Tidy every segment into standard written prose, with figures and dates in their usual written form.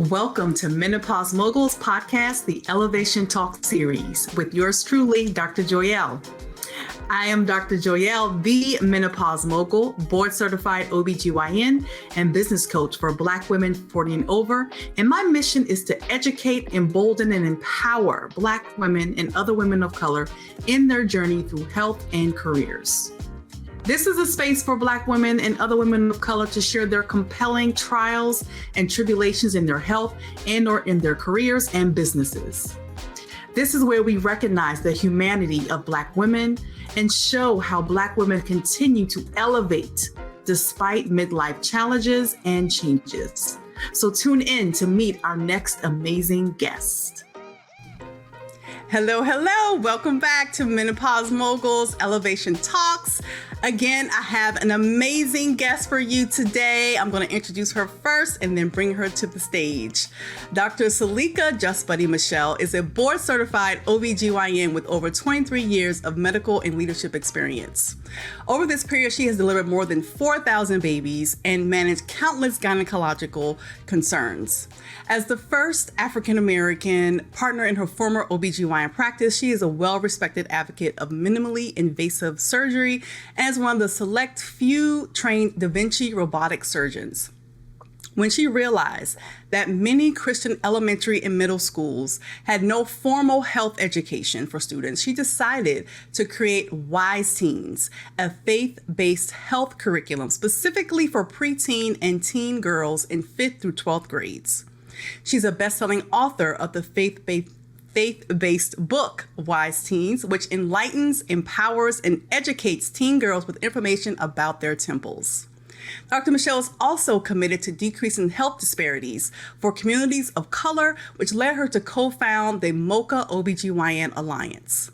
Welcome to Menopause Moguls Podcast, the Elevation Talk series with yours truly, Dr. Joyelle. I am Dr. Joyelle, the Menopause Mogul, board certified OBGYN and business coach for Black women 40 and over. And my mission is to educate, embolden, and empower Black women and other women of color in their journey through health and careers. This is a space for Black women and other women of color to share their compelling trials and tribulations in their health and or in their careers and businesses. This is where we recognize the humanity of Black women and show how Black women continue to elevate despite midlife challenges and changes. So tune in to meet our next amazing guest. Hello, hello. Welcome back to Menopause Moguls Elevation Talks. Again, I have an amazing guest for you today. I'm going to introduce her first and then bring her to the stage. Dr. Suleika Just-Buddy Michel is a board certified OBGYN with over 23 years of medical and leadership experience. Over this period, she has delivered more than 4,000 babies and managed countless gynecological concerns. As the first African-American partner in her former OBGYN practice, she is a well-respected advocate of minimally invasive surgery and is one of the select few trained DaVinci robotic surgeons. When she realized that many Christian elementary and middle schools had no formal health education for students, she decided to create Wise Teens, a faith-based health curriculum specifically for preteen and teen girls in 5th through 12th grades. She's a best-selling author of the faith-based book, Wise Teens, which enlightens, empowers, and educates teen girls with information about their temples. Dr. Michel is also committed to decreasing health disparities for communities of color, which led her to co-found the MOCA OBGYN Alliance.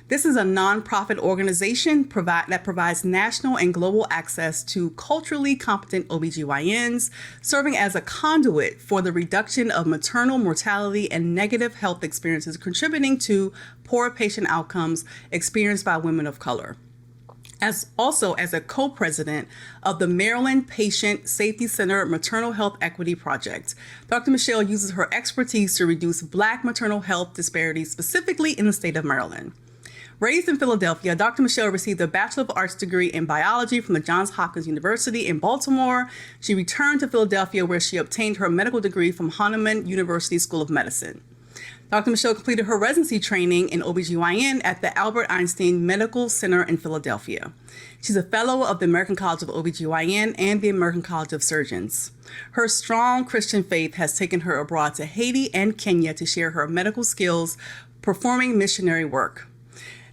This is a nonprofit organization that provides national and global access to culturally competent OBGYNs, serving as a conduit for the reduction of maternal mortality and negative health experiences, contributing to poor patient outcomes experienced by women of color. As a co-president of the Maryland Patient Safety Center Maternal Health Equity Project, Dr. Michel uses her expertise to reduce Black maternal health disparities, specifically in the state of Maryland. Raised in Philadelphia, Dr. Michel received a Bachelor of Arts degree in biology from the Johns Hopkins University in Baltimore. She returned to Philadelphia, where she obtained her medical degree from Hahnemann University School of Medicine. Dr. Michel completed her residency training in OBGYN at the Albert Einstein Medical Center in Philadelphia. She's a fellow of the American College of OBGYN and the American College of Surgeons. Her strong Christian faith has taken her abroad to Haiti and Kenya to share her medical skills, performing missionary work.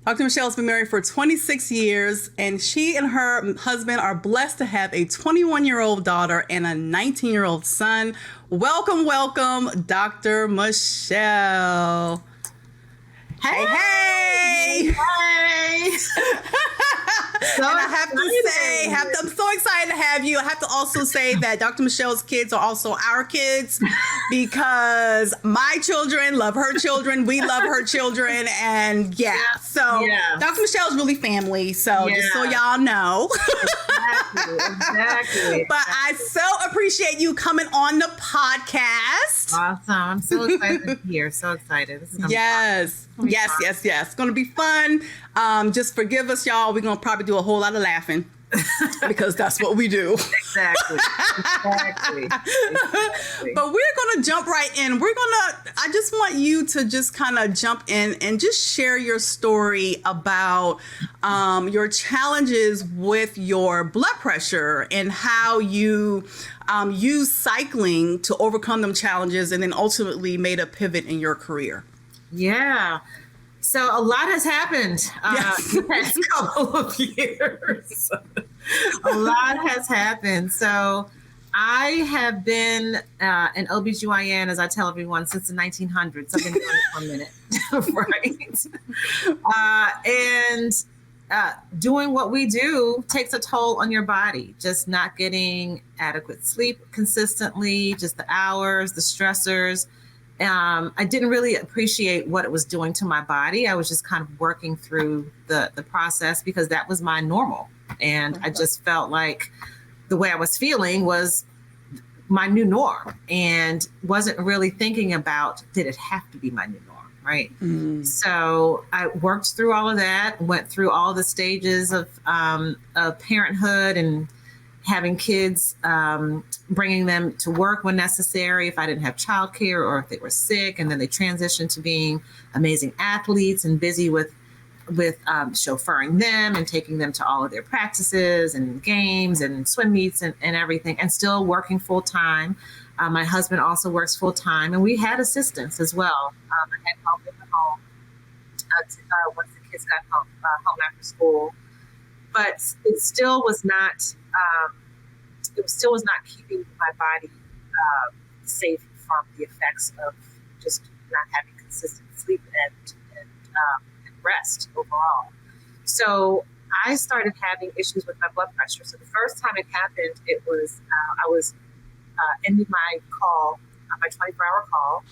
Dr. Michel has been married for 26 years, and she and her husband are blessed to have a 21-year-old daughter and a 19-year-old son. Welcome, welcome, Dr. Michel. Hey, hey. Hey. So and I have to say, I'm so excited to have you. I have to also say that Dr. Michel's kids are also our kids because my children love her children. We love her children. And so Dr. Michel's really family. So just so y'all know. Exactly. But I so appreciate you coming on the podcast. Awesome. I'm so excited to be here. So excited. This is Yes. It's going to be fun. Just forgive us, y'all. We're going to probably do a whole lot of laughing because that's what we do. Exactly. But we're going to jump right in. I just want you to just kind of jump in and just share your story about your challenges with your blood pressure and how you use cycling to overcome them challenges and then ultimately made a pivot in your career. Yeah. So a lot has happened the past couple of years. A lot has happened. So I have been an OBGYN, as I tell everyone, since the 1900s. I've been doing it for a minute, right? And doing what we do takes a toll on your body. Just not getting adequate sleep consistently, just the hours, the stressors. I didn't really appreciate what it was doing to my body. I was just kind of working through the process because that was my normal. And I just felt like the way I was feeling was my new norm, and wasn't really thinking about, did it have to be my new norm, right? So I worked through all of that, went through all the stages of parenthood and having kids, bringing them to work when necessary if I didn't have childcare or if they were sick, and then they transitioned to being amazing athletes and busy with chauffeuring them and taking them to all of their practices and games and swim meets and everything, and still working full time. My husband also works full time, and we had assistance as well. I had help in the home once the kids got home after school, but it still was not. It still was not keeping my body safe from the effects of just not having consistent sleep and rest overall. So I started having issues with my blood pressure. So the first time it happened, it was I was ending my call, my 24-hour call,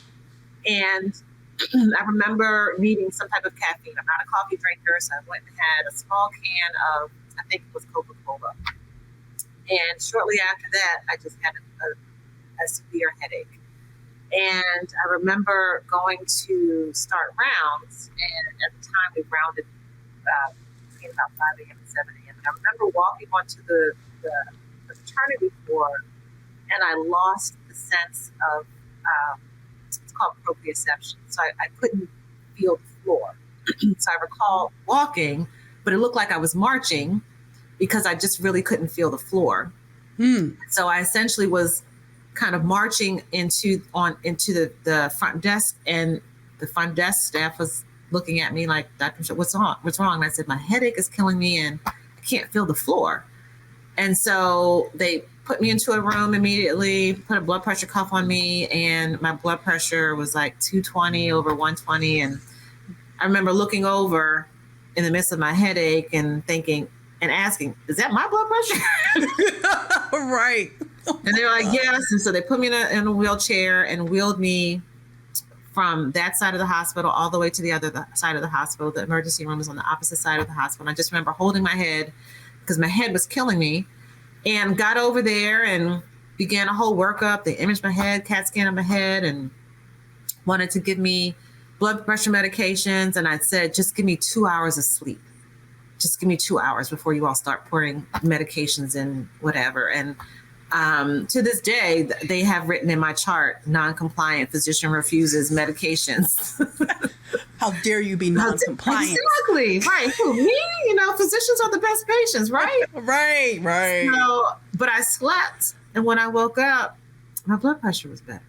and I remember needing some type of caffeine. I'm not a coffee drinker, so I went and had a small can of, I think it was Coca-Cola. And shortly after that, I just had a severe headache. And I remember going to start rounds, and at the time we rounded between about 5 a.m. and 7 a.m. And I remember walking onto the maternity floor, and I lost the sense of, it's called proprioception. So I couldn't feel the floor. So I recall walking, but it looked like I was marching because I just really couldn't feel the floor. So I essentially was kind of marching into the front desk, and the front desk staff was looking at me like, Dr. What's wrong? And I said, my headache is killing me and I can't feel the floor. And so they put me into a room immediately, put a blood pressure cuff on me, and my blood pressure was like 220 over 120. And I remember looking over in the midst of my headache and thinking and asking, is that my blood pressure? Right. And they were like, yes. And so they put me in a wheelchair and wheeled me from that side of the hospital all the way to the other side of the hospital. The emergency room was on the opposite side of the hospital. And I just remember holding my head because my head was killing me, and got over there and began a whole workup. They imaged my head, CAT scan of my head, and wanted to give me blood pressure medications. And I said, just give me 2 hours of sleep. Just give me 2 hours before you all start pouring medications and whatever. And to this day, they have written in my chart, non-compliant, physician refuses medications. How dare you be non-compliant? Exactly. Right. Who, me? You know, physicians are the best patients, right? Right. So, but I slept, and when I woke up, my blood pressure was better.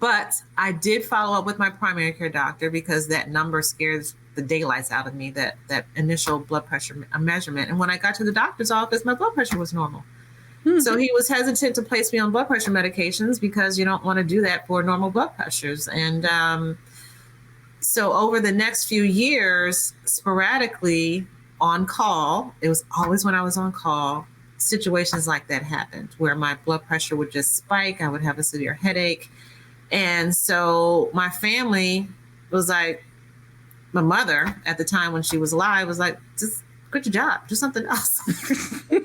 But I did follow up with my primary care doctor because that number scares the daylights out of me, that initial blood pressure measurement. And when I got to the doctor's office, my blood pressure was normal. So he was hesitant to place me on blood pressure medications because you don't want to do that for normal blood pressures. And so over the next few years, sporadically on call, it was always when I was on call, situations like that happened where my blood pressure would just spike. I would have a severe headache. And so my family was like, my mother at the time when she was alive was like, just quit your job, do something else. I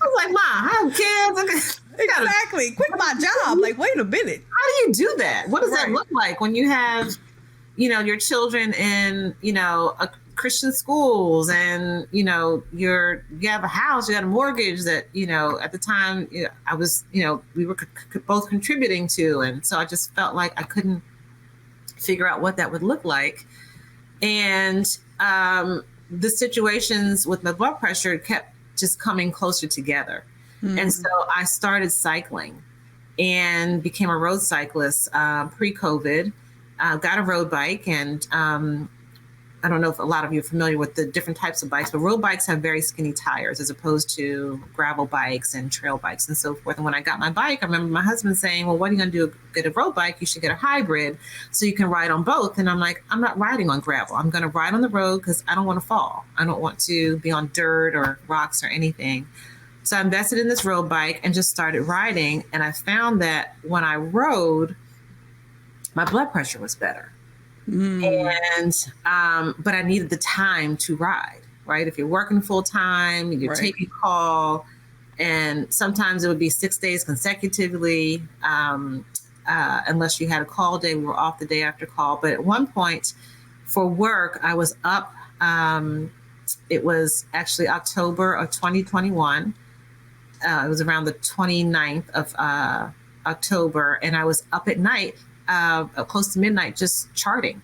was like, Ma, I have kids. Exactly. Quit my job. Like, wait a minute. How do you do that? What does that look like when you have, you know, your children in, you know, a Christian schools, and, you know, you have a house, you got a mortgage that, you know, at the time, you know, I was, you know, we were both contributing to. And so I just felt like I couldn't figure out what that would look like. And the situations with my blood pressure kept just coming closer together. And so I started cycling and became a road cyclist pre-COVID. Got a road bike, and I don't know if a lot of you are familiar with the different types of bikes, but road bikes have very skinny tires as opposed to gravel bikes and trail bikes and so forth. And when I got my bike, I remember my husband saying, well, what are you going to do? Get a road bike? You should get a hybrid so you can ride on both. And I'm like, I'm not riding on gravel. I'm going to ride on the road because I don't want to fall. I don't want to be on dirt or rocks or anything. So I invested in this road bike and just started riding. And I found that when I rode, my blood pressure was better. And, but I needed the time to ride, right? If you're working full time, you're taking call, And sometimes it would be 6 days consecutively, unless you had a call day. We were off the day after call. But at one point for work, I was up. It was actually October of 2021. It was around the 29th of October. And I was up at night, close to midnight, just charting,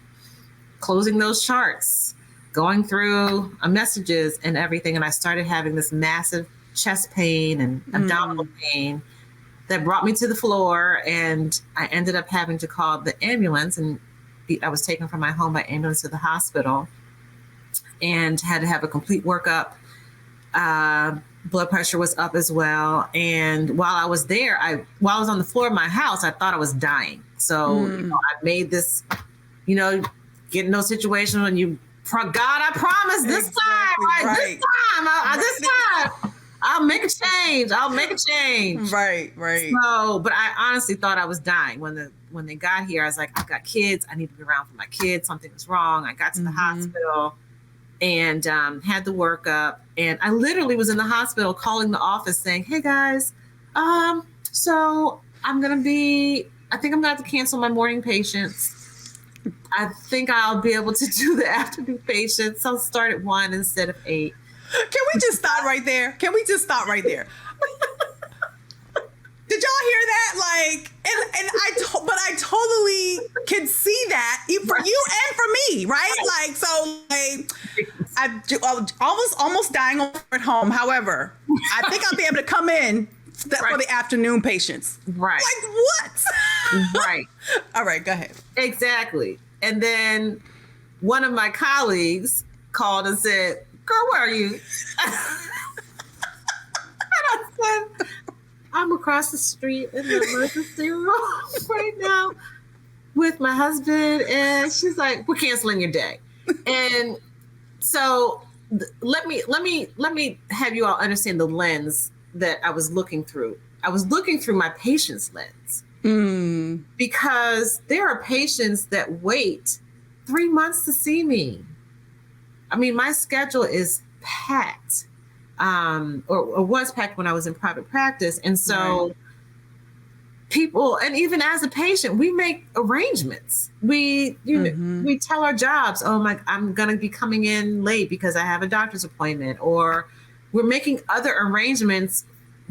closing those charts, going through messages and everything. And I started having this massive chest pain and abdominal pain that brought me to the floor. And I ended up having to call the ambulance, and I was taken from my home by ambulance to the hospital and had to have a complete workup. Blood pressure was up as well. And while I was there, while I was on the floor of my house, I thought I was dying. So I made this, get in those situations when you, God, I promise this time, this time, I'll make a change. Right. So, but I honestly thought I was dying when they got here. I was like, I've got kids. I need to be around for my kids. Something was wrong. I got to the hospital and had the workup. And I literally was in the hospital calling the office saying, hey guys, so I think I'm gonna have to cancel my morning patients. I think I'll be able to do the afternoon patients. I'll start at 1 instead of 8. Can we just stop right there? Did y'all hear that? But I totally can see that for you and for me, right? I was almost dying at home. However, I think I'll be able to come in for the afternoon patients. Right. Like what? Right. All right, go ahead. Exactly. And then one of my colleagues called and said, girl, where are you? And I said, I'm across the street in the emergency room right now with my husband. And she's like, we're canceling your day. And so let me have you all understand the lens that I was looking through. I was looking through my patient's lens. Because there are patients that wait 3 months to see me. I mean, my schedule is packed, or was packed when I was in private practice. And so people, and even as a patient, we make arrangements. We tell our jobs, I'm going to be coming in late because I have a doctor's appointment, or we're making other arrangements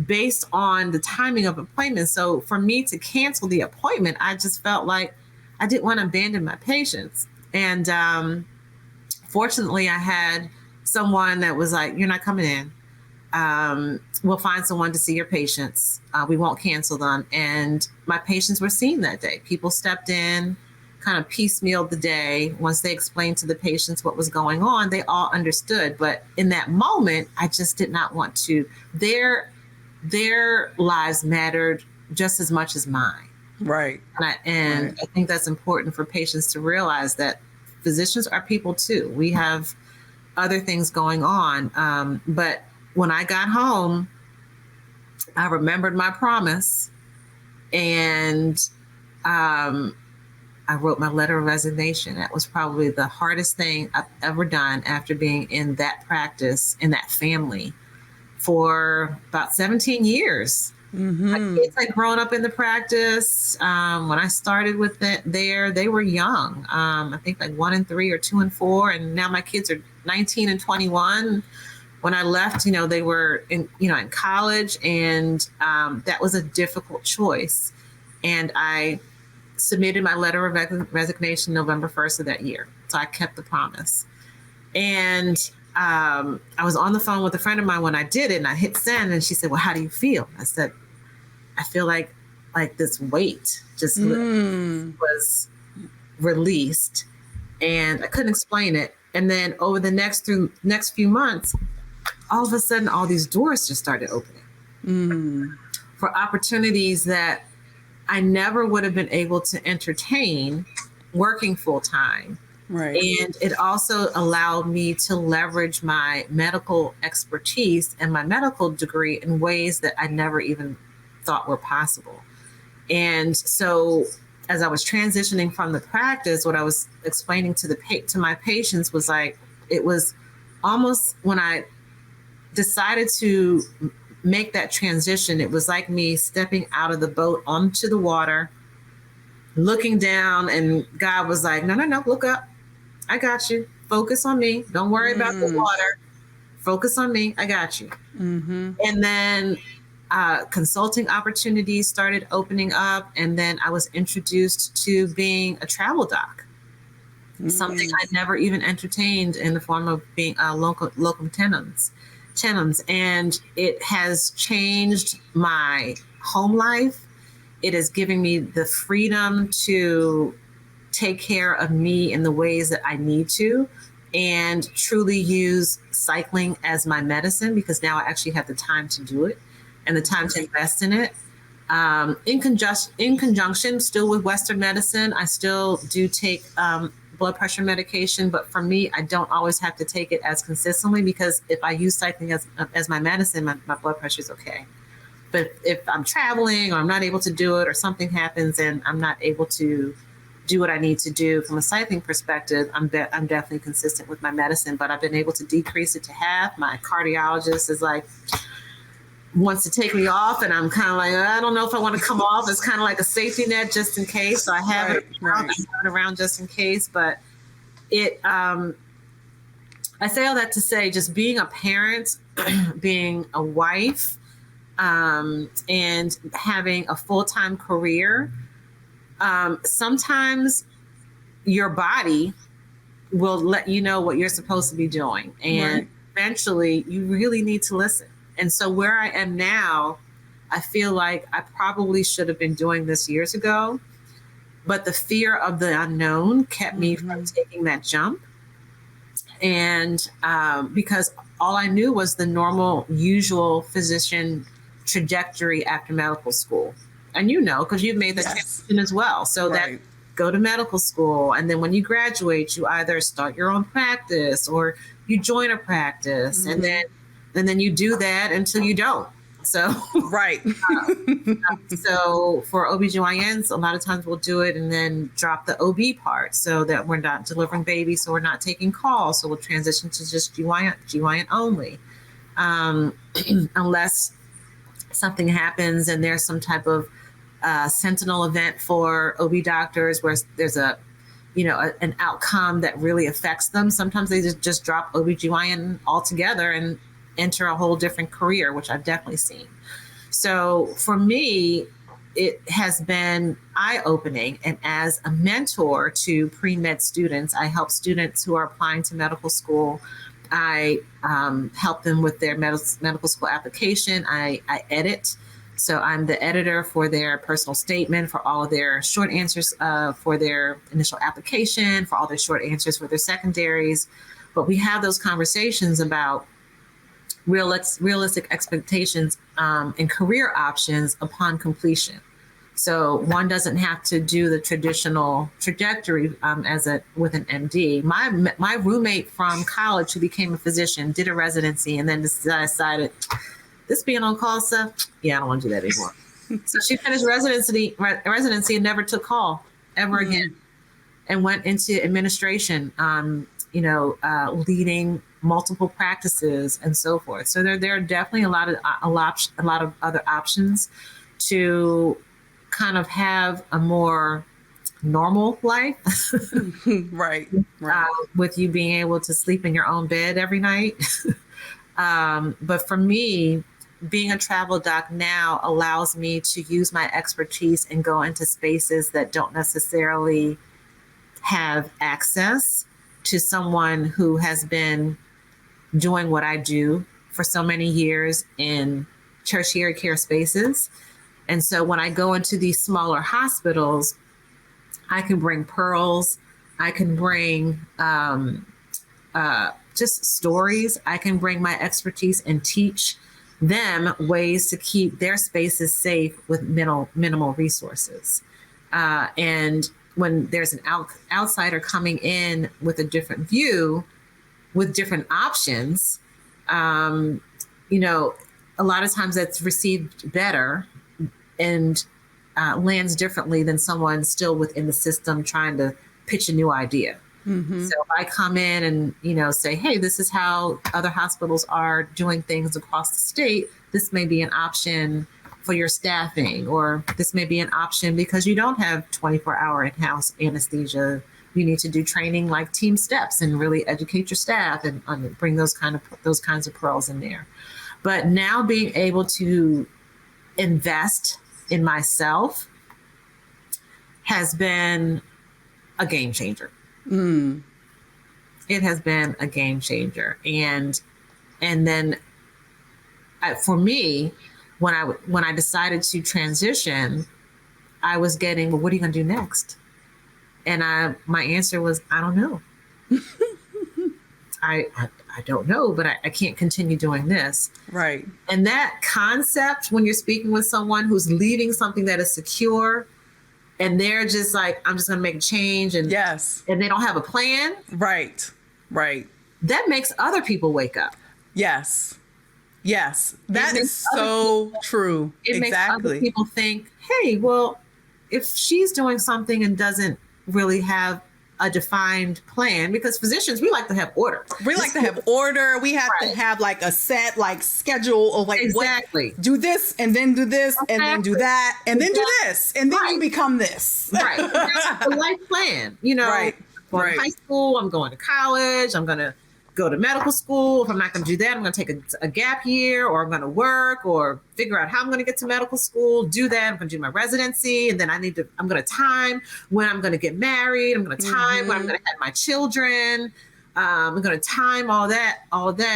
based on the timing of appointments. So for me to cancel the appointment, I just felt like I didn't want to abandon my patients. And fortunately, I had someone that was like, you're not coming in. We'll find someone to see your patients. We won't cancel them. And my patients were seen that day. People stepped in, kind of piecemealed the day. Once they explained to the patients what was going on, they all understood. But in that moment, I just did not want to. Their lives mattered just as much as mine. Right. And I think that's important for patients to realize that physicians are people too. We have other things going on. But when I got home, I remembered my promise, and I wrote my letter of resignation. That was probably the hardest thing I've ever done after being in that practice, in that family, for about 17 years. My kids had grown up in the practice. When I started with it there, they were young. I think like 1 and 3 or 2 and 4. And now my kids are 19 and 21. When I left, they were in college, and that was a difficult choice. And I submitted my letter of resignation November 1st of that year. So I kept the promise. And I was on the phone with a friend of mine when I did it, and I hit send, and she said, well, how do you feel? I said, I feel like this weight just was released, and I couldn't explain it. And then over the next few months, all of a sudden, all these doors just started opening for opportunities that I never would have been able to entertain working full time. Right. And it also allowed me to leverage my medical expertise and my medical degree in ways that I never even thought were possible. And so as I was transitioning from the practice, what I was explaining to my patients was like, it was almost when I decided to make that transition, it was like me stepping out of the boat onto the water, looking down, and God was like, no, look up. I got you. Focus on me. Don't worry about the water. Focus on me. I got you. And then consulting opportunities started opening up. And then I was introduced to being a travel doc, something I never even entertained in the form of being a locum tenens. And it has changed my home life. It is giving me the freedom to take care of me in the ways that I need to, and truly use cycling as my medicine, because now I actually have the time to do it and the time to invest in it. In conjunction still with Western medicine, I still do take blood pressure medication, but for me, I don't always have to take it as consistently, because if I use cycling as my medicine, my blood pressure is okay. But if I'm traveling or I'm not able to do it, or something happens and I'm not able to do what I need to do from a cycling perspective, I'm definitely consistent with my medicine, but I've been able to decrease it to half. My cardiologist is like, wants to take me off, and I'm kind of like, I don't know if I want to come off. It's kind of like a safety net just in case. So I have it around just in case. But I say all that to say, just being a parent, being a wife, and having a full-time career, sometimes your body will let you know what you're supposed to be doing. And eventually you really need to listen. And so where I am now, I feel like I probably should have been doing this years ago, but the fear of the unknown kept me from taking that jump. And because all I knew was the normal, usual physician trajectory after medical school. And because you've made that transition as well. So that go to medical school, and then when you graduate, you either start your own practice or you join a practice, and then you do that until you don't. So so for OBGYNs, a lot of times we'll do it and then drop the OB part, so that we're not delivering babies, so we're not taking calls. So we'll transition to just GYN only, unless something happens and there's some type of sentinel event for OB doctors where there's an outcome that really affects them. Sometimes they just drop OBGYN altogether and enter a whole different career, which I've definitely seen. So for me, it has been eye-opening. And as a mentor to pre-med students, I help students who are applying to medical school. I help them with their medical school application. I edit. So I'm the editor for their personal statement, for all of their short answers for their initial application, for all their short answers for their secondaries. But we have those conversations about realistic expectations and career options upon completion. So one doesn't have to do the traditional trajectory with an MD. My roommate from college, who became a physician, did a residency, and then decided, this being on call stuff, I don't want to do that anymore. So she finished residency and never took call ever again, and went into administration, leading multiple practices and so forth. So there are definitely a lot of other options to kind of have a more normal life, right. With you being able to sleep in your own bed every night. But for me, being a travel doc now allows me to use my expertise and go into spaces that don't necessarily have access to someone who has been doing what I do for so many years in tertiary care spaces. And so when I go into these smaller hospitals, I can bring pearls, I can bring just stories, I can bring my expertise and teach them ways to keep their spaces safe with minimal resources. And when there's an outsider coming in with a different view, with different options, a lot of times that's received better and lands differently than someone still within the system trying to pitch a new idea. Mm-hmm. So if I come in and, say, hey, this is how other hospitals are doing things across the state, this may be an option for your staffing, or this may be an option because you don't have 24-hour in-house anesthesia. You need to do training like team steps and really educate your staff and bring those kinds of pearls in there. But now being able to invest in myself has been a game changer. It has been a game changer. And then for me, when I decided to transition, I was getting, well, what are you going to do next? And my answer was, I don't know. I don't know, but I can't continue doing this. Right. And that concept, when you're speaking with someone who's leaving something that is secure, and they're just like, I'm just going to make a change, and yes, and they don't have a plan. Right. That makes other people wake up. Yes. That is so true. It makes other people think, hey, well, if she's doing something and doesn't really have a defined plan, because physicians, we like to have order. We have to have like a set like schedule of like, exactly, do this and then do this and then do that and then do this and then you become this. Right. That's a life plan, you know. Right. I'm going to high school, I'm going to college, I'm going to go to medical school. If I'm not going to do that, I'm going to take a gap year, or I'm going to work or figure out how I'm going to get to medical school, do that. I'm going to do my residency. And then I'm going to time when I'm going to get married. I'm going to time when I'm going to have my children. I'm going to time all that.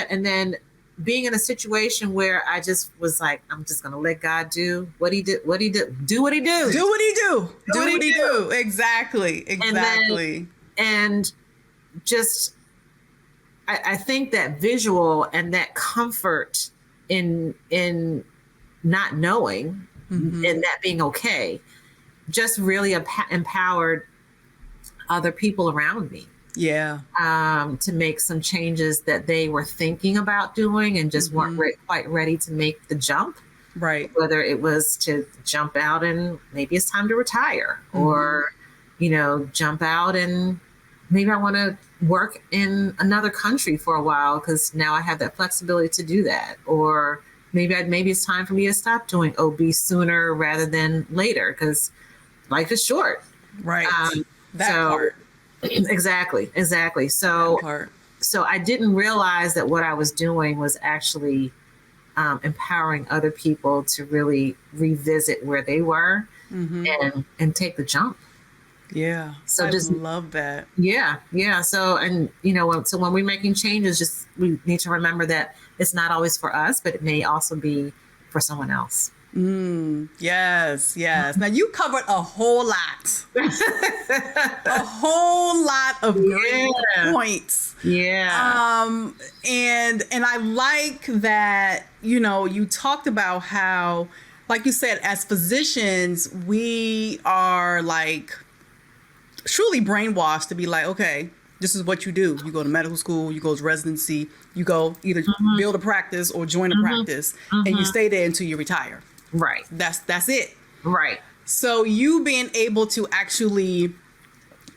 And then being in a situation where I just was like, I'm just going to let God do what he did. Do what he do. Exactly. And just, I think that visual and that comfort in not knowing and that being okay just really empowered other people around me. Yeah. To make some changes that they were thinking about doing and just weren't quite ready to make the jump. Right. Whether it was to jump out and maybe it's time to retire, or, jump out and maybe I want to work in another country for a while because now I have that flexibility to do that. Or maybe it's time for me to stop doing OB sooner rather than later because life is short. Right. Part. Exactly. So I didn't realize that what I was doing was actually empowering other people to really revisit where they were and take the jump. Yeah. So I love that. Yeah. So, and so when we're making changes, we need to remember that it's not always for us, but it may also be for someone else. Yes. Now you covered a whole lot, of great points. Yeah. And I like that, you talked about how, like you said, as physicians, we are like truly brainwashed to be like, okay, this is what you do. You go to medical school, you go to residency, you go either build a practice or join a practice, and you stay there until you retire. Right. That's it. Right. So you being able to actually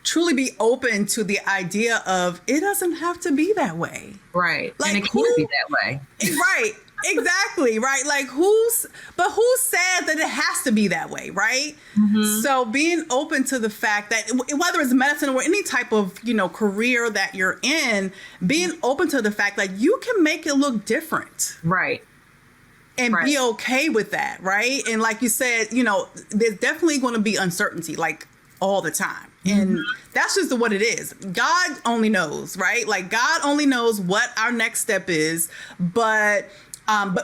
truly be open to the idea of it doesn't have to be that way. Right. Like, and it can't be that way. Right. Exactly. Right. Like who said that it has to be that way? Right. So being open to the fact that whether it's medicine or any type of, career that you're in, being open to the fact that you can make it look different. Right. And be okay with that. Right. And like you said, there's definitely going to be uncertainty like all the time. And that's just what it is. God only knows. Right. Like God only knows what our next step is. But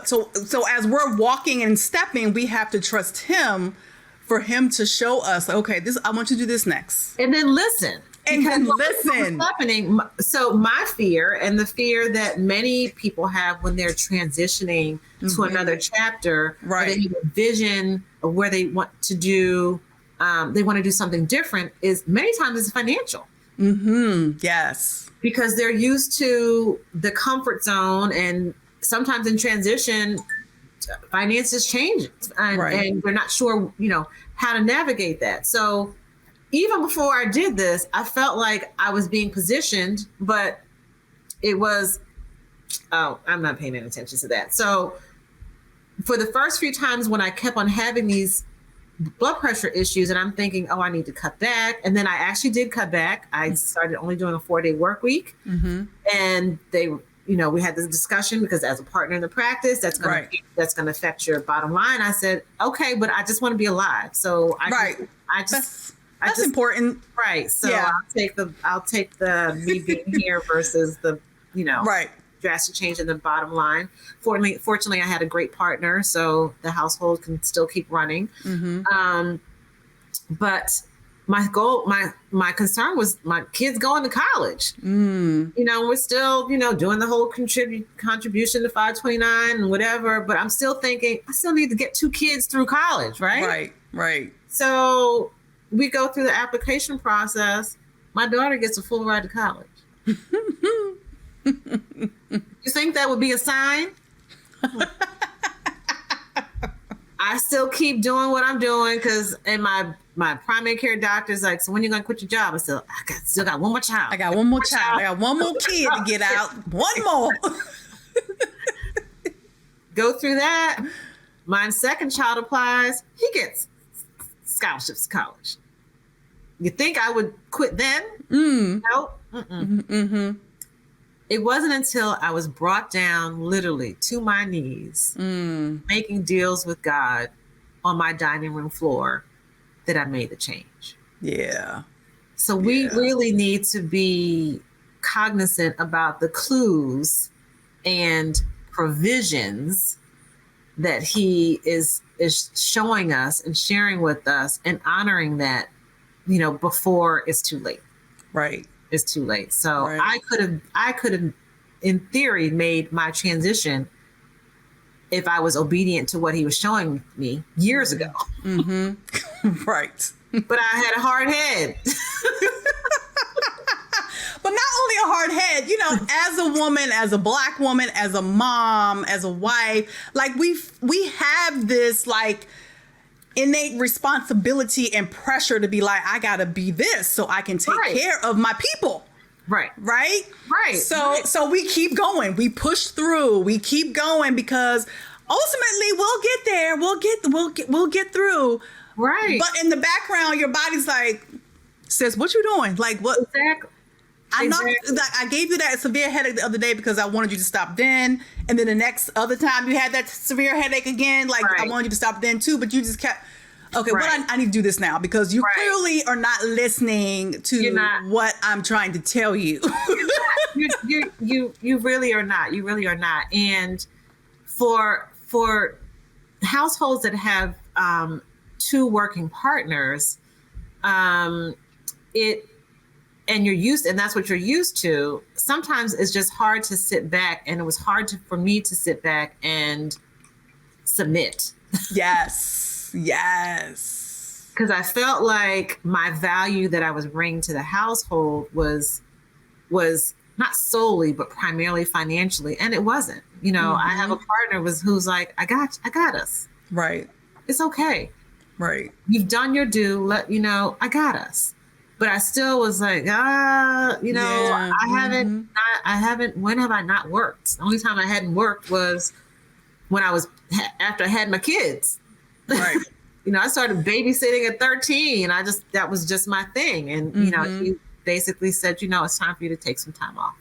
so as we're walking and stepping, we have to trust him for him to show us, like, okay, I want you to do this next. And then listen. What's happening. So my fear, and the fear that many people have when they're transitioning to another chapter, right, or they have a vision of where they want to do, they want to do something different, is many times it's financial. Yes. Because they're used to the comfort zone, and sometimes in transition, finances change, and they're not sure, how to navigate that. So even before I did this, I felt like I was being positioned, but it was, I'm not paying any attention to that. So for the first few times when I kept on having these blood pressure issues and I'm thinking, oh, I need to cut back. And then I actually did cut back. I started only doing a 4-day work week. And they, we had this discussion because as a partner in the practice, that's going to affect your bottom line. I said, okay, but I just want to be alive. So that's important. Right. So I'll take the me being here versus the, drastic change in the bottom line. Fortunately, I had a great partner, so the household can still keep running. But my goal, my concern was my kids going to college. We're still, doing the whole contribution to 529 and whatever. But I'm still thinking I still need to get 2 kids through college, right? Right. So we go through the application process. My daughter gets a full ride to college. You think that would be a sign? I still keep doing what I'm doing because my primary care doctor's like, so when are you going to quit your job? I still got one more child. I got one more child. I got one more kid to get out. One more. Go through that. My second child applies. He gets scholarships to college. You think I would quit then? Nope. It wasn't until I was brought down literally to my knees, making deals with God on my dining room floor, that I made the change. Yeah. So we really need to be cognizant about the clues and provisions that he is showing us and sharing with us and honoring that, before it's too late. Right. It's too late. So I could have in theory made my transition if I was obedient to what he was showing me years ago. Right. But I had a hard head. But not only a hard head, as a woman, as a Black woman, as a mom, as a wife, like we have this like innate responsibility and pressure to be like, I gotta be this so I can take care of my people. Right. So we keep going. We push through. We keep going because ultimately we'll get there. We'll get through. Right. But in the background, your body's like, sis, what you doing? Like what? Exactly. I gave you that severe headache the other day because I wanted you to stop then. And then the next other time you had that severe headache again, like I wanted you to stop then too, but you just kept, okay, I need to do this now because you clearly are not listening to what I'm trying to tell you. You really are not. You really are not. And for households that have 2 working partners, and that's what you're used to. Sometimes it's just hard to sit back, and it was hard for me to sit back and submit. Yes. Because I felt like my value that I was bringing to the household was not solely, but primarily financially, and it wasn't. I have a partner who's like, I got us. Right. It's okay. Right. You've done your due. I got us. But I still was like, I haven't, when have I not worked? The only time I hadn't worked was when after I had my kids. Right. I started babysitting at 13. That was just my thing. And, he basically said, it's time for you to take some time off.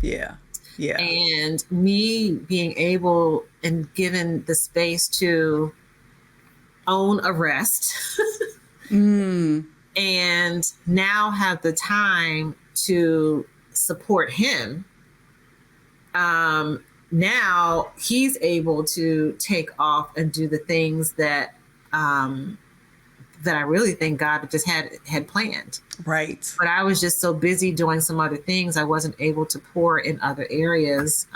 Yeah. Yeah. And me being able and given the space to own a rest. And now have the time to support him. Now he's able to take off and do the things that I really think God just had planned. Right. But I was just so busy doing some other things, I wasn't able to pour in other areas,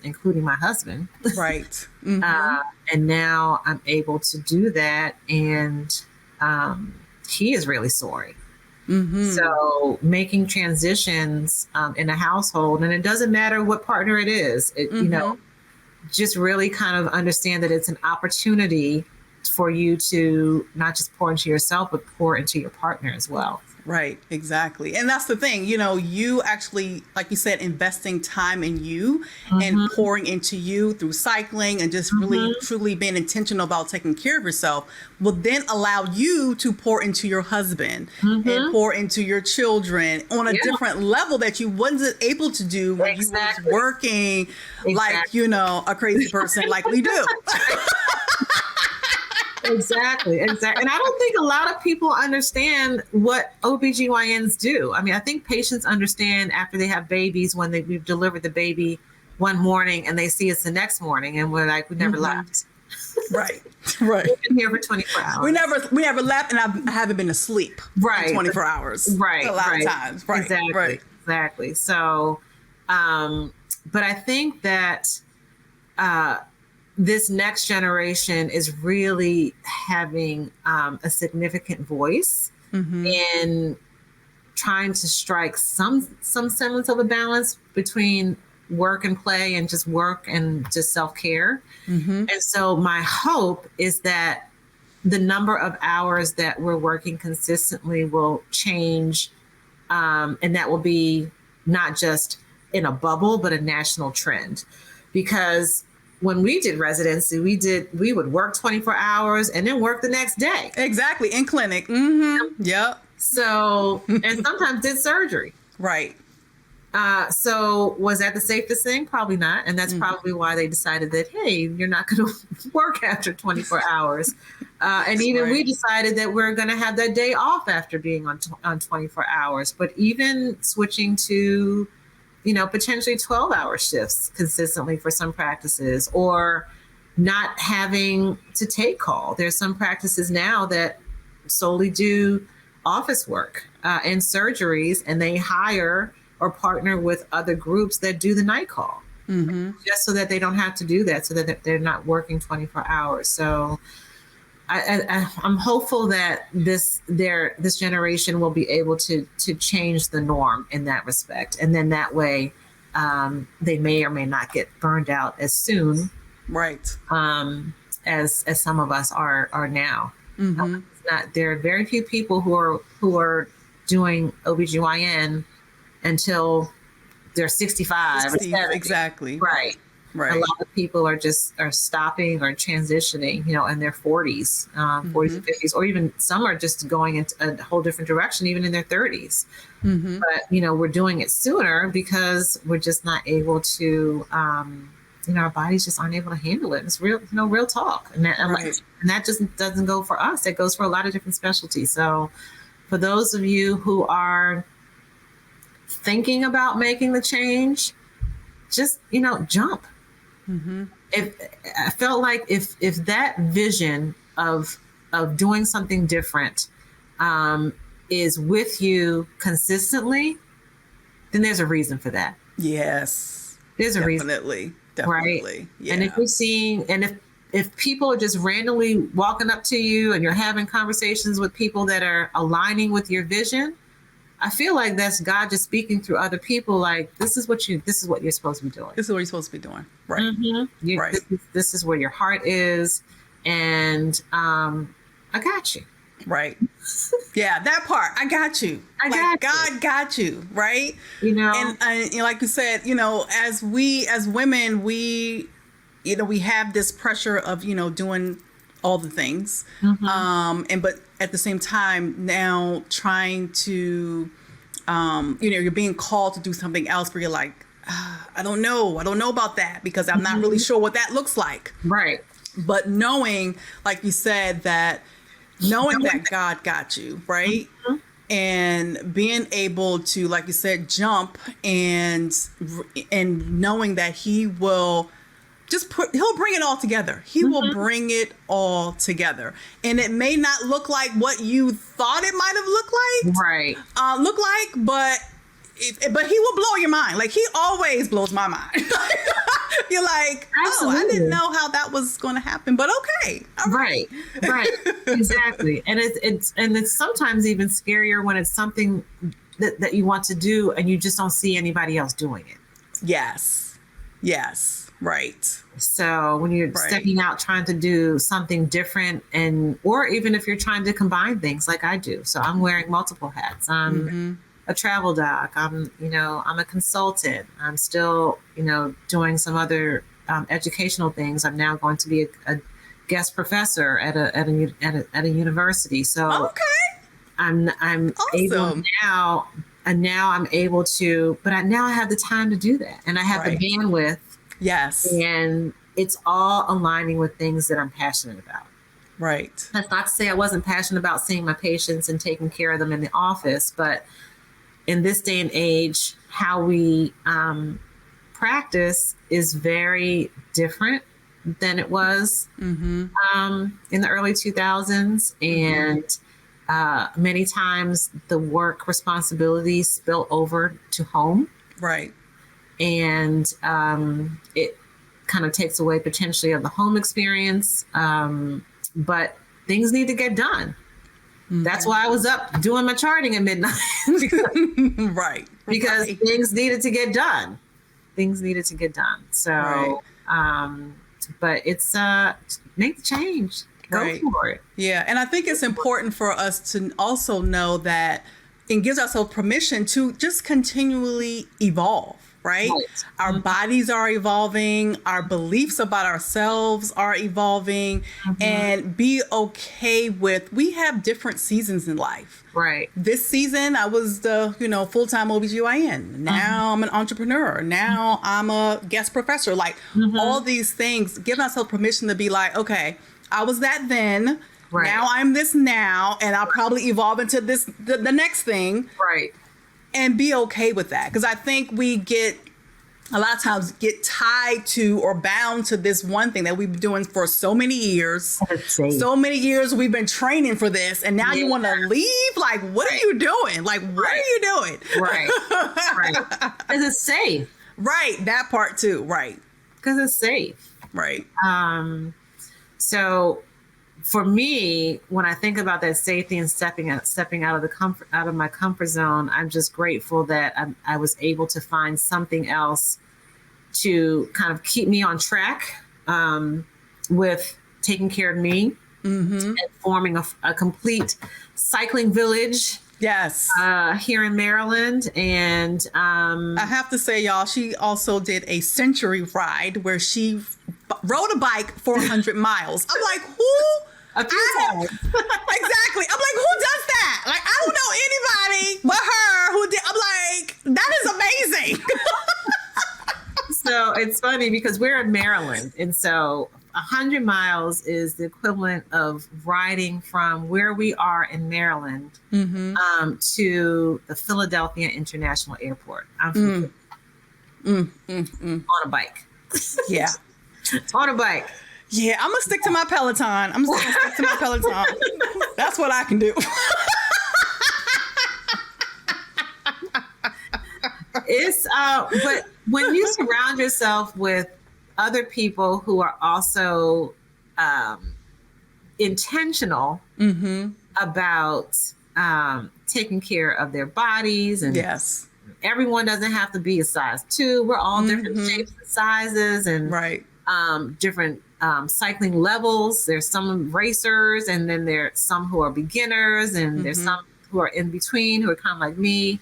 including my husband. Right. And now I'm able to do that, and he is really soaring. So making transitions in a household, and it doesn't matter what partner it is, just really kind of understand that it's an opportunity for you to not just pour into yourself, but pour into your partner as well. Right, exactly. And that's the thing, you actually, like you said, investing time in you and pouring into you through cycling and just really, truly being intentional about taking care of yourself will then allow you to pour into your husband and pour into your children on a different level that you wasn't able to do when you was working like, a crazy person like we do. Exactly. And I don't think a lot of people understand what OBGYNs do. I mean, I think patients understand after they have babies when we've delivered the baby one morning and they see us the next morning and we're like, we never left. Right. We've been here for 24 hours. We never left, and I haven't been asleep for 24 hours. Right. A lot of times. Right. Exactly. Right. Exactly. So, but I think that, this next generation is really having a significant voice in trying to strike some semblance of a balance between work and play and just work and just self-care. And so my hope is that the number of hours that we're working consistently will change, and that will be not just in a bubble, but a national trend. Because when we did residency, we would work 24 hours and then work the next day. Exactly. In clinic. Yep. So, and sometimes did surgery. Right. So was that the safest thing? Probably not. And that's probably why they decided that, hey, you're not going to work after 24 hours. And even we decided that we're going to have that day off after being on 24 hours. But even switching to potentially 12-hour shifts consistently for some practices, or not having to take call. There's some practices now that solely do office work and surgeries, and they hire or partner with other groups that do the night call, just so that they don't have to do that, so that they're not working 24 hours. So I'm hopeful that this generation will be able to change the norm in that respect, and then that way they may or may not get burned out as soon, right? As some of us are now. There are very few people who are doing OBGYN until they're 65. 60, exactly. Right. Right. A lot of people are stopping or transitioning, in their 40s, 40s and 50s, or even some are just going into a whole different direction, even in their 30s. But, we're doing it sooner because we're just not able to, our bodies just aren't able to handle it. It's real talk. And that just doesn't go for us. It goes for a lot of different specialties. So for those of you who are thinking about making the change, just, jump. I felt like if that vision of doing something different is with you consistently, then there's a reason for that. Yes, there's a reason. Definitely. Right. Yeah. And if you're seeing, and if people are just randomly walking up to you and you're having conversations with people that are aligning with your vision, I feel like that's God just speaking through other people. Like, this is what you're supposed to be doing. This is what you're supposed to be doing. Right. Right. This is where your heart is. And I got you. Right. Yeah, that part. I got you. God got you. Right. And like you said, as women, we have this pressure of, doing all the things. But at the same time now trying to, you're being called to do something else where you're like, I don't know about that because I'm not really sure what that looks like. Right. But knowing, like you said, that God got you, right? And being able to, like you said, jump and knowing that he will he'll bring it all together. He will bring it all together. And it may not look like what you thought it might have looked like. Right. But he will blow your mind. Like, he always blows my mind. You're like, absolutely. I didn't know how that was going to happen, but okay. Right. Exactly. And it's sometimes even scarier when it's something that you want to do and you just don't see anybody else doing it. Yes. Right. So when you're stepping out, trying to do something different, or even if you're trying to combine things like I do. So I'm wearing multiple hats. I'm a travel doc. I'm a consultant. I'm still, doing some other educational things. I'm now going to be a guest professor at a university. So I'm awesome. Able now, and now I'm able to, but now I have the time to do that, and I have the bandwidth. Yes. And it's all aligning with things that I'm passionate about. Right. That's not to say I wasn't passionate about seeing my patients and taking care of them in the office, but in this day and age, how we practice is very different than it was in the early 2000s. And many times the work responsibilities spill over to home. Right. And it kind of takes away potentially of the home experience. But things need to get done. That's why I was up doing my charting at midnight. Because things needed to get done. So, but it's make the change. Go for it. Yeah. And I think it's important for us to also know that it gives ourselves permission to just continually evolve. Right? Our bodies are evolving. Our beliefs about ourselves are evolving, and be okay with, we have different seasons in life. Right. This season, I was the, full-time OBGYN. Now I'm an entrepreneur. Now I'm a guest professor. Like all these things, give ourselves permission to be like, okay, I was that then. Right. Now I'm this now, and I'll probably evolve into this, the next thing. Right. And be okay with that. Because I think we a lot of times get tied to or bound to this one thing that we've been doing for so many years. So many years we've been training for this. And now you want to leave? Like, what are you doing? Like, what are you doing? Right. Because it's safe. Right. That part too. Right. Because it's safe. Right. So for me, when I think about that safety and stepping out of my comfort zone, I'm just grateful that I was able to find something else to kind of keep me on track with taking care of me and forming a complete cycling village. Yes. Here in Maryland. And I have to say, y'all, she also did a century ride where she rode a bike 400 miles. I'm like, who? Times. Exactly. I'm like, who does that? Like, I don't know anybody but her who did. I'm like, that is amazing. So it's funny because we're in Maryland. And so 100 miles is the equivalent of riding from where we are in Maryland to the Philadelphia International Airport. I'm from on a bike. Yeah. On a bike. Yeah, I'm going to stick to my Peloton. That's what I can do. It's, but when you surround yourself with other people who are also intentional about taking care of their bodies, and everyone doesn't have to be a size 2. We're all different shapes and sizes, and different cycling levels. There's some racers, and then there's some who are beginners, and there's some who are in between, who are kind of like me,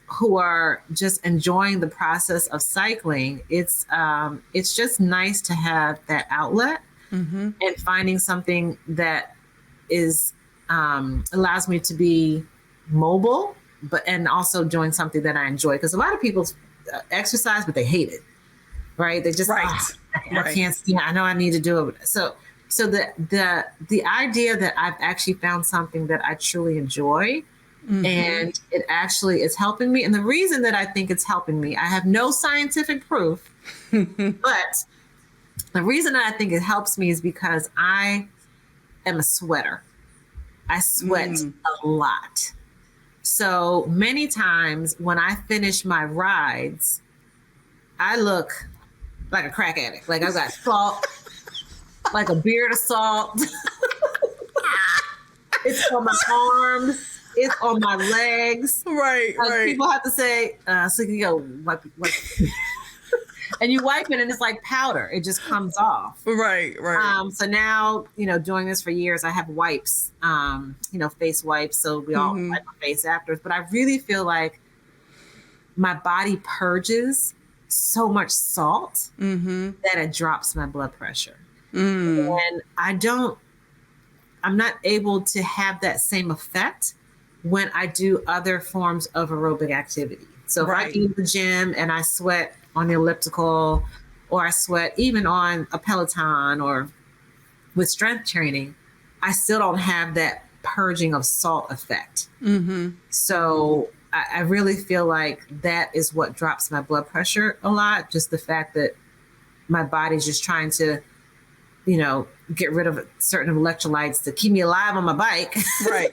who are just enjoying the process of cycling. It's just nice to have that outlet and finding something that is allows me to be mobile, and also doing something that I enjoy. Because a lot of people exercise, but they hate it. Right. They just, I can't see. I know I need to do it. So the idea that I've actually found something that I truly enjoy, and it actually is helping me. And the reason that I think it's helping me, I have no scientific proof, but the reason that I think it helps me is because I am a sweater. I sweat a lot. So many times when I finish my rides, I look like a crack addict. Like I've got salt, like a beard of salt. It's on my arms. It's on my legs. Right. People have to say, so you go, wipe. and you wipe it and it's like powder. It just comes off. Right. So now, doing this for years, I have wipes, face wipes. So we all wipe our face afterwards. But I really feel like my body purges so much salt that it drops my blood pressure. And I'm not able to have that same effect when I do other forms of aerobic activity. So if I go to the gym and I sweat on the elliptical, or I sweat even on a Peloton or with strength training, I still don't have that purging of salt effect. So I really feel like that is what drops my blood pressure a lot. Just the fact that my body's just trying to, get rid of certain electrolytes to keep me alive on my bike. Right.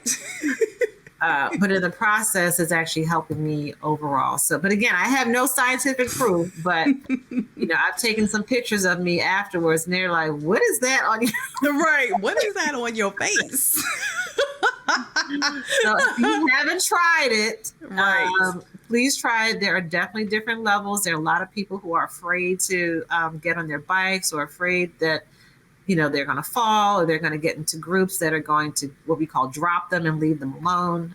But in the process, it's actually helping me overall. So, but again, I have no scientific proof, but I've taken some pictures of me afterwards, and they're like, "What is that on your?" Right. What is that on your face? So if you haven't tried it, please try it. There are definitely different levels. There are a lot of people who are afraid to get on their bikes, or afraid that they're going to fall, or they're going to get into groups that are going to what we call drop them and leave them alone.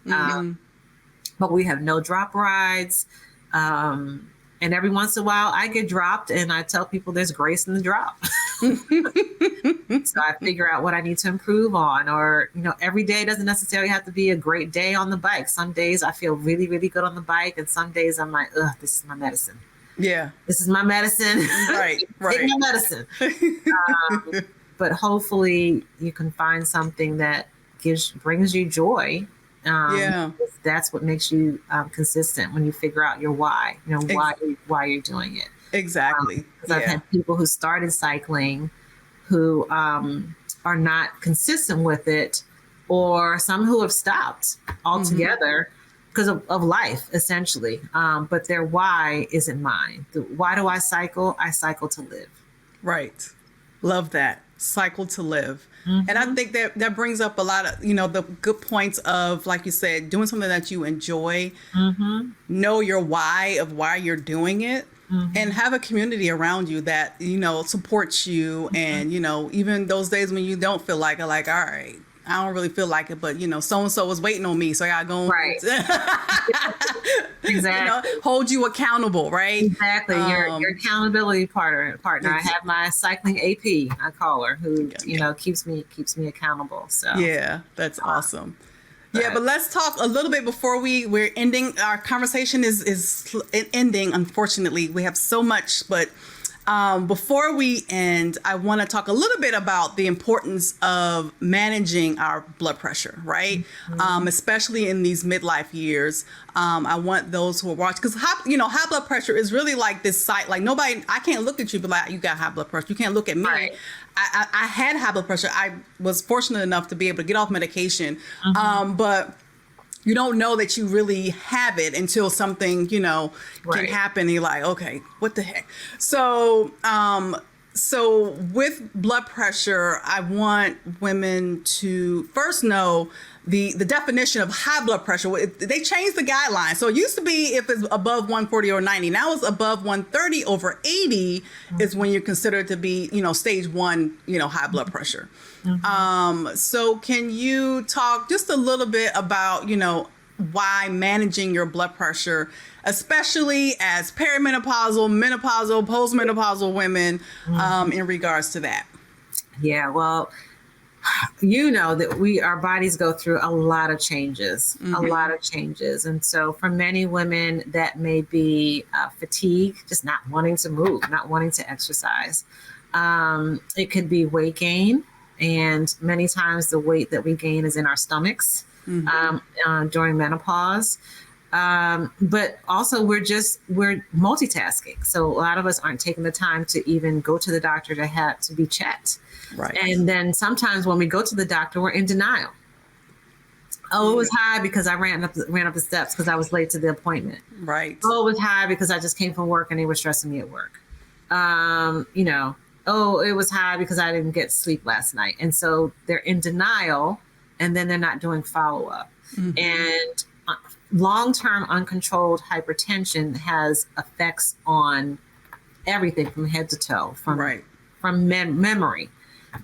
But we have no drop rides. And every once in a while I get dropped, and I tell people there's grace in the drop. So I figure out what I need to improve on, or, every day doesn't necessarily have to be a great day on the bike. Some days I feel really, really good on the bike. And some days I'm like, ugh, this is my medicine. Yeah. This is my medicine. Right. Take my medicine. But hopefully you can find something that brings you joy. That's what makes you consistent when you figure out your why. Why you're doing it. Exactly. I've had people who started cycling who are not consistent with it, or some who have stopped altogether because of life, essentially. But their why isn't mine. Why do I cycle? I cycle to live. Right. Love that. Cycle to live. And I think that brings up a lot of, the good points of, like you said, doing something that you enjoy, know your why of why you're doing it, and have a community around you that, supports you. And, even those days when you don't feel like it, like, all right, I don't really feel like it, but so-and-so was waiting on me, so I gotta go exactly. Hold you accountable, right? Exactly. Your accountability partner. I have my cycling AP, I call her, who keeps me accountable. So yeah, that's awesome. Yeah, but let's talk a little bit before we're ending. Our conversation is ending. Unfortunately, we have so much, but before we end, I want to talk a little bit about the importance of managing our blood pressure, right? Especially in these midlife years. I want those who are watching, because high blood pressure is really like this sight. Like I can't look at you, but like, you got high blood pressure. You can't look at me. Right. I had high blood pressure. I was fortunate enough to be able to get off medication, but you don't know that you really have it until something, can happen. And you're like, okay, what the heck? So with blood pressure, I want women to first know the definition of high blood pressure. They changed the guidelines. So it used to be if it's above 140 or 90. Now it's above 130 over 80 is when you're considered to be, stage 1, high blood pressure. So can you talk just a little bit about, why managing your blood pressure, especially as perimenopausal, menopausal, postmenopausal women, in regards to that? Yeah, well, that our bodies go through a lot of changes, And so for many women, that may be fatigue, just not wanting to move, not wanting to exercise. It could be weight gain. And many times the weight that we gain is in our stomachs during menopause. But also we're multitasking. So a lot of us aren't taking the time to even go to the doctor to be checked. Right. And then sometimes when we go to the doctor, we're in denial. Oh, it was high because I ran up the steps because I was late to the appointment. Right. Oh, it was high because I just came from work and they were stressing me at work. Oh, it was high because I didn't get sleep last night. And so they're in denial, and then they're not doing follow-up. And long-term uncontrolled hypertension has effects on everything from head to toe, Right. from memory,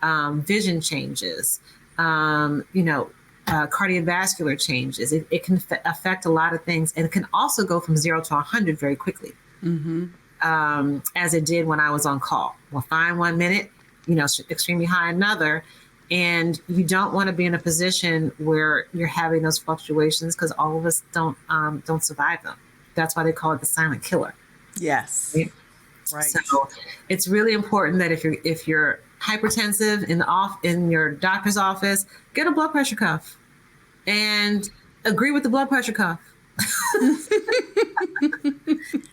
vision changes, cardiovascular changes. It can affect a lot of things, and it can also go from 0 to 100 very quickly, as it did when I was on call. Well, fine 1 minute, extremely high another. And you don't want to be in a position where you're having those fluctuations, because all of us don't survive them. That's why they call it the silent killer. Yes. Right. So it's really important that if you're hypertensive in your doctor's office, get a blood pressure cuff and agree with the blood pressure cuff.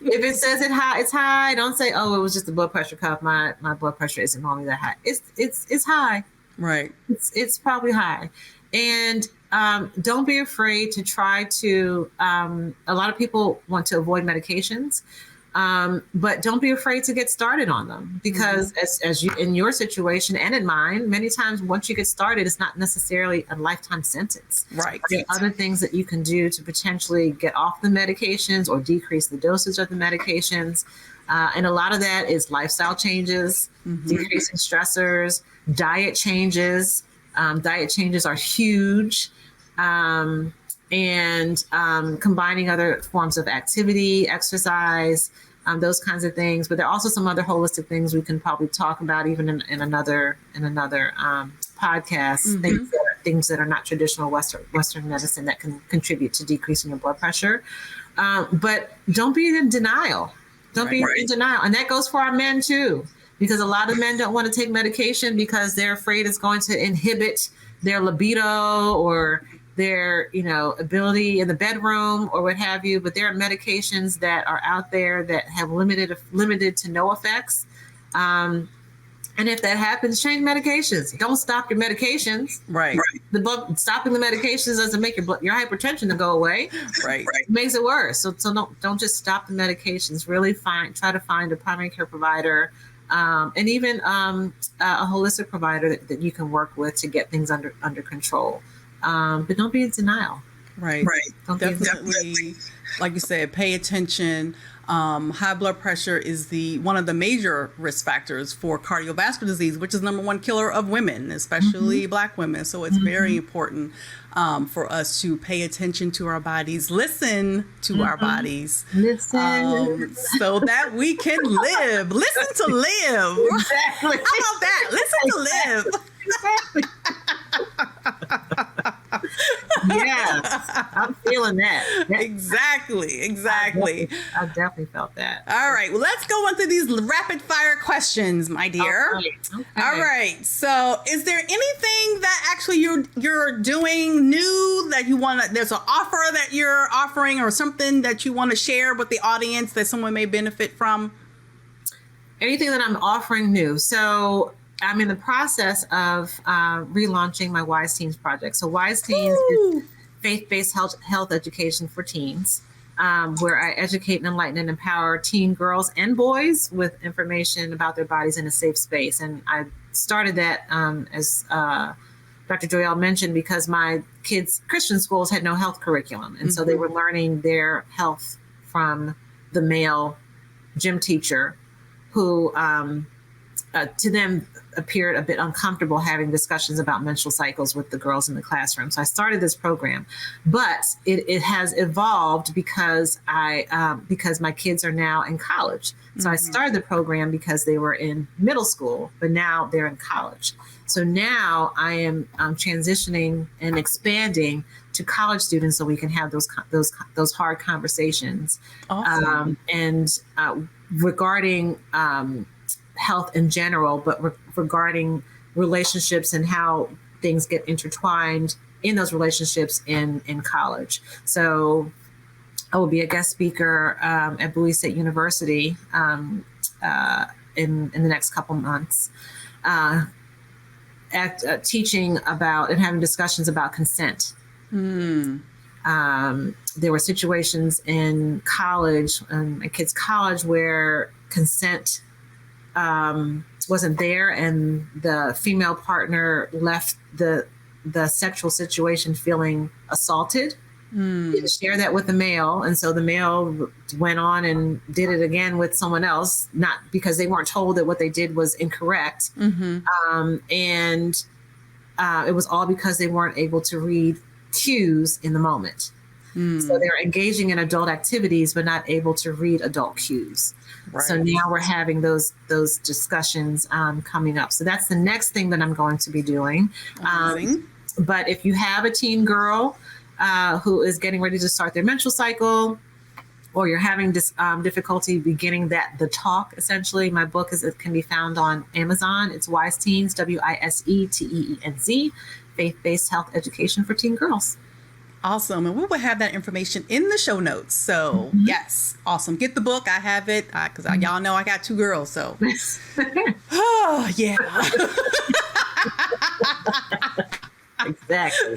If it says it's high, don't say, "Oh, it was just a blood pressure cuff. My blood pressure isn't normally that high." It's high. Right. It's probably high. And don't be afraid to try to, a lot of people want to avoid medications, but don't be afraid to get started on them, because as you, in your situation and in mine, many times once you get started, it's not necessarily a lifetime sentence. Right. There are other things that you can do to potentially get off the medications or decrease the dosage of the medications. And a lot of that is lifestyle changes, decreasing stressors, diet changes. Diet changes are huge. And combining other forms of activity, exercise, those kinds of things. But there are also some other holistic things we can probably talk about even in another podcast, things that are not traditional Western medicine that can contribute to decreasing your blood pressure. But don't be in denial. Don't be in denial. And that goes for our men too, because a lot of men don't want to take medication because they're afraid it's going to inhibit their libido or their, ability in the bedroom or what have you. But there are medications that are out there that have limited to no effects. And if that happens, change medications. Don't stop your medications. Right. Stopping the medications doesn't make your hypertension to go away. Right. It makes it worse. So don't just stop the medications. Really try to find a primary care provider, and even a holistic provider that you can work with to get things under control. But don't be in denial. Right. Don't Definitely, like you said, pay attention. High blood pressure is one of the major risk factors for cardiovascular disease, which is #1 killer of women, especially Black women. So it's very important for us to pay attention to our bodies, listen to our bodies, so that we can live. Listen to live. Exactly. How about that? Listen to live. Yes, I'm feeling that. Exactly. I definitely felt that. All right. Well, let's go on to these rapid fire questions, my dear. Okay. All right. So, is there anything that actually you're doing new that you want to? There's an offer that you're offering, or something that you want to share with the audience that someone may benefit from? Anything that I'm offering new. So I'm in the process of relaunching my Wise Teens project. So Wise Teens is faith-based health education for teens, where I educate and enlighten and empower teen girls and boys with information about their bodies in a safe space. And I started that, as Dr. Joyelle mentioned, because my kids' Christian schools had no health curriculum. And so they were learning their health from the male gym teacher who, to them, appeared a bit uncomfortable having discussions about menstrual cycles with the girls in the classroom. So I started this program, but it has evolved because my kids are now in college. So I started the program because they were in middle school, but now they're in college. So now I am transitioning and expanding to college students so we can have those hard conversations. Awesome. Regarding health in general, but regarding relationships and how things get intertwined in those relationships in college. So I will be a guest speaker at Bowie State University in the next couple months, teaching about and having discussions about consent. There were situations in college, my kids' college, where consent wasn't there, and the female partner left the sexual situation feeling assaulted Didn't share that with the male. And so the male went on and did it again with someone else, not because they weren't told that what they did was incorrect. And it was all because they weren't able to read cues in the moment. So they're engaging in adult activities, but not able to read adult cues. Right. So now we're having those discussions coming up. So that's the next thing that I'm going to be doing. But if you have a teen girl who is getting ready to start their menstrual cycle, or you're having difficulty beginning the talk, essentially, my book can be found on Amazon. It's Wise Teens, WISETEENZ, faith-based health education for teen girls. Awesome. And we will have that information in the show notes. So yes, awesome. Get the book. I have it because y'all know I got 2 girls. So, oh, yeah. Exactly.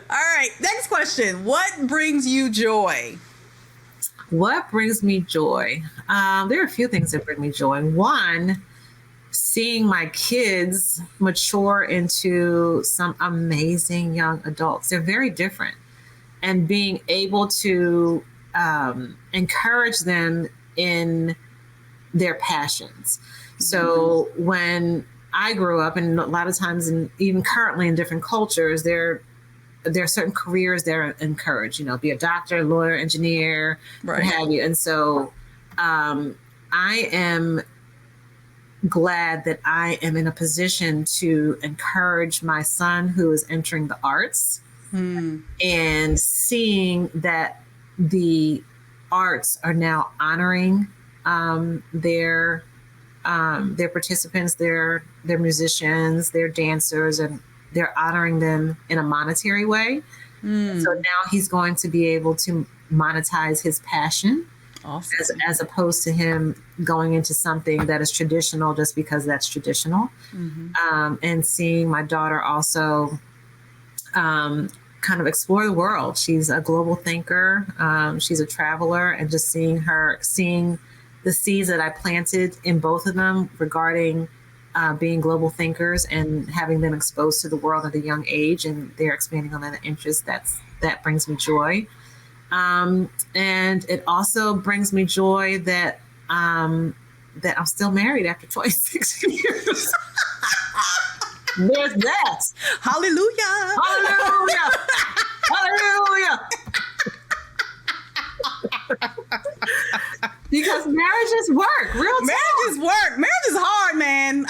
All right. Next question. What brings you joy? What brings me joy? There are a few things that bring me joy. One, seeing my kids mature into some amazing young adults. They're very different. And being able to encourage them in their passions. So when I grew up, and a lot of times, and even currently in different cultures, there are certain careers that are encouraged, be a doctor, lawyer, engineer, what have you. And so I am glad that I am in a position to encourage my son who is entering the arts and seeing that the arts are now honoring their participants, their musicians, their dancers, and they're honoring them in a monetary way. So now he's going to be able to monetize his passion. Awesome. As opposed to him going into something that is traditional just because that's traditional. And seeing my daughter also kind of explore the world. She's a global thinker. She's a traveler, and just seeing the seeds that I planted in both of them regarding being global thinkers and having them exposed to the world at a young age, and they're expanding on that interest. That brings me joy. And it also brings me joy that I'm still married after 26 years. There's that. Hallelujah. Hallelujah. Hallelujah. Because marriages work. Marriages work. Marriage is hard, man.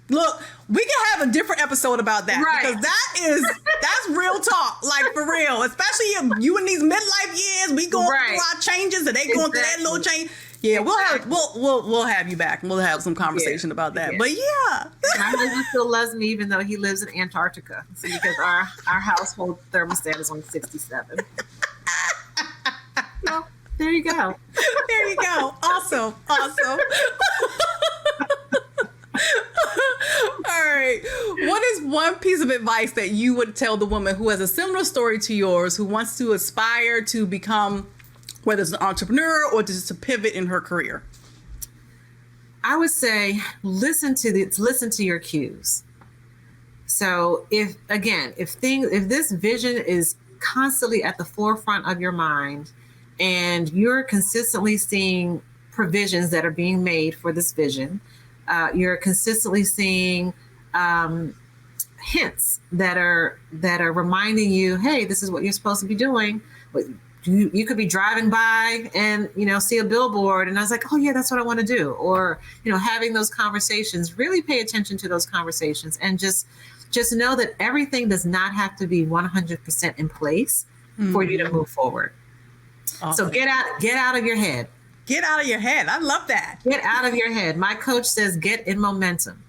Look, we can have a different episode about that, because that's real talk, like for real. Especially you in these midlife years, we going through our changes, and they going through that little change. Yeah, we'll have you back, and we'll have some conversation about that. But yeah, my husband still loves me even though he lives in Antarctica, because our household thermostat is on 67. So, there you go. There you go. Awesome. All right. What is one piece of advice that you would tell the woman who has a similar story to yours, who wants to aspire to become, whether it's an entrepreneur or just to pivot in her career? I would say listen to your cues. So if this vision is constantly at the forefront of your mind, and you're consistently seeing provisions that are being made for this vision, you're consistently seeing hints that are reminding you, hey, this is what you're supposed to be doing. You could be driving by and see a billboard, and I was like, oh yeah, that's what I want to do. Or having those conversations. Really pay attention to those conversations, and just know that everything does not have to be 100% in place for you to move forward. Awesome. So get out of your head. Get out of your head. I love that. Get out of your head. My coach says get in momentum.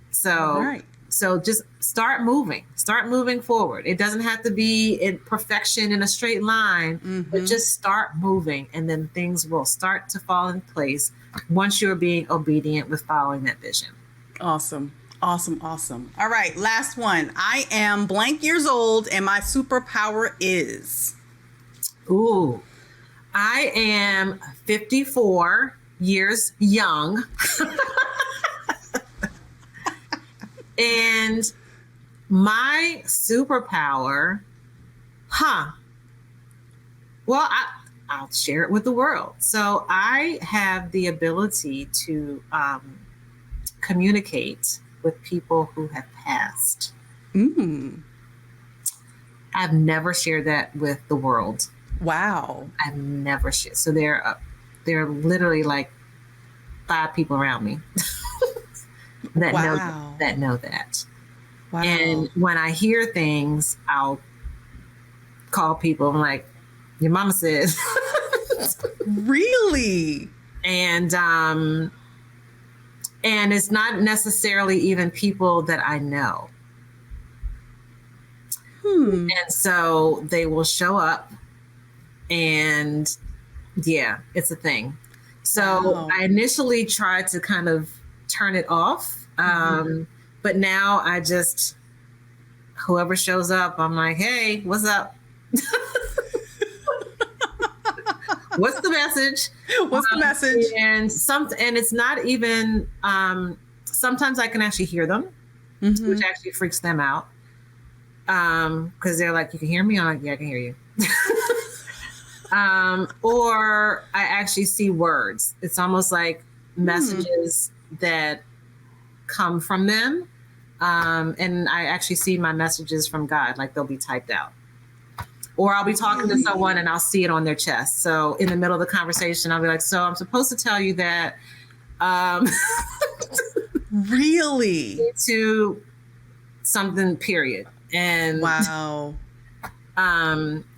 So just start moving forward. It doesn't have to be in perfection in a straight line, but just start moving, and then things will start to fall in place once you're being obedient with following that vision. Awesome. All right, last one. I am blank years old, and my superpower is... Ooh, I am 54 years young. And my superpower Well, I'll share it with the world. So I have the ability to communicate with people who have passed. I've never shared that with the world. Wow. I've never shared. So there are literally like 5 people around me that know that. Wow. And when I hear things, I'll call people. I'm like, your mama said. Really? And it's not necessarily even people that I know. And so they will show up, and yeah, it's a thing. So I initially tried to kind of turn it off. But now I just, whoever shows up, I'm like, hey, what's up? What's the message? What's the message? And it's not even, sometimes I can actually hear them, which actually freaks them out. Because they're like, you can hear me? I'm like, yeah, I can hear you. Or I actually see words. It's almost like messages that come from them. And I actually see my messages from God, like they'll be typed out. Or I'll be talking to someone and I'll see it on their chest. So in the middle of the conversation, I'll be like, so I'm supposed to tell you that really? To something, period. And wow.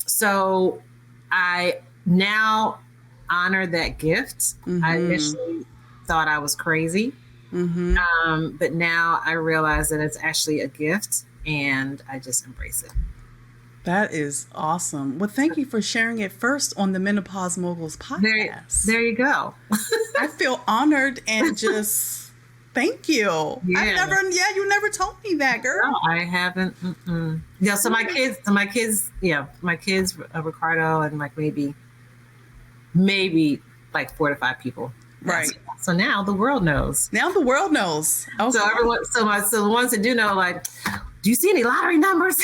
So I now honor that gift. I initially thought I was crazy. But now I realize that it's actually a gift, and I just embrace it. That is awesome. Well, thank you for sharing it first on the Menopause Moguls podcast. There you go. I feel honored and just thank you. Yeah. You never told me that, girl. No, I haven't. Yeah. So my kids, Ricardo, and like maybe like 4 to 5 people. Right. So now the world knows. Now the world knows. Okay. So everyone, so the ones that do know, like, do you see any lottery numbers?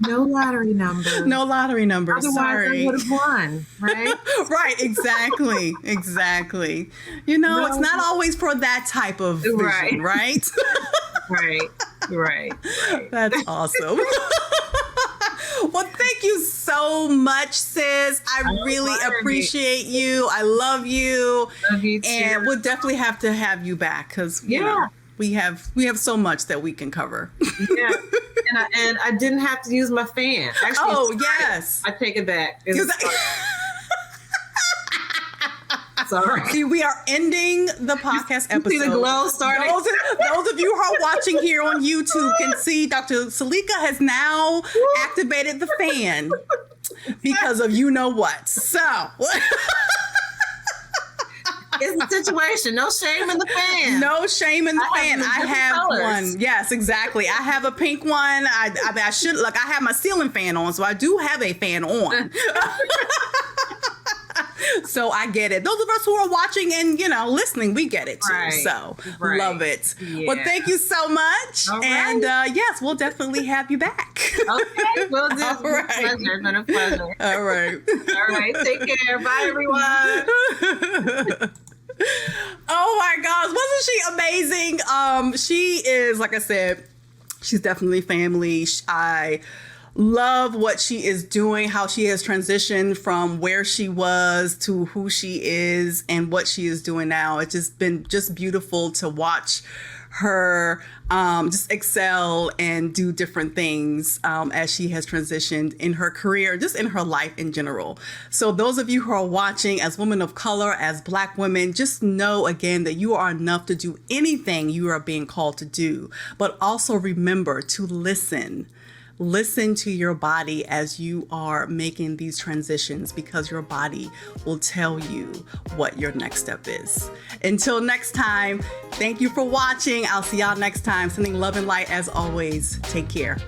No lottery numbers. No lottery numbers. Otherwise, Sorry. I would have won, right? Right. Exactly. Exactly. You know, no. It's not always for that type of vision, right? Right. That's awesome. Well, thank you so much, sis. I really appreciate you. I love you. Love you too. And we'll definitely have to have you back because you know, we have so much that we can cover. Yeah. And I didn't have to use my fan. Actually, yes. I take it back. Sorry. See, we are ending the podcast episode. See the glow starting? Those of you who are watching here on YouTube can see Dr. Suleika has now activated the fan because of you know what. So it's a situation. No shame in the fan. No shame in the fan. I have colors. one. Yes, exactly. I have a pink one. I should look. I have my ceiling fan on, so I do have a fan on. So I get it. Those of us who are watching and, listening, we get it too. Right. So love it. Yeah. Well, thank you so much. All right. And yes, we'll definitely have you back. Okay, we'll do. All right. It's been a pleasure. All right. All right. Take care. Bye, everyone. Oh my gosh. Wasn't she amazing? She is, like I said, she's definitely family. I love what she is doing, how she has transitioned from where she was to who she is and what she is doing now. It's just been beautiful to watch her just excel and do different things as she has transitioned in her career, just in her life in general. So those of you who are watching as women of color, as Black women, just know again that you are enough to do anything you are being called to do, but also remember to listen. Listen to your body as you are making these transitions because your body will tell you what your next step is. Until next time, thank you for watching. I'll see y'all next time. Sending love and light as always. Take care.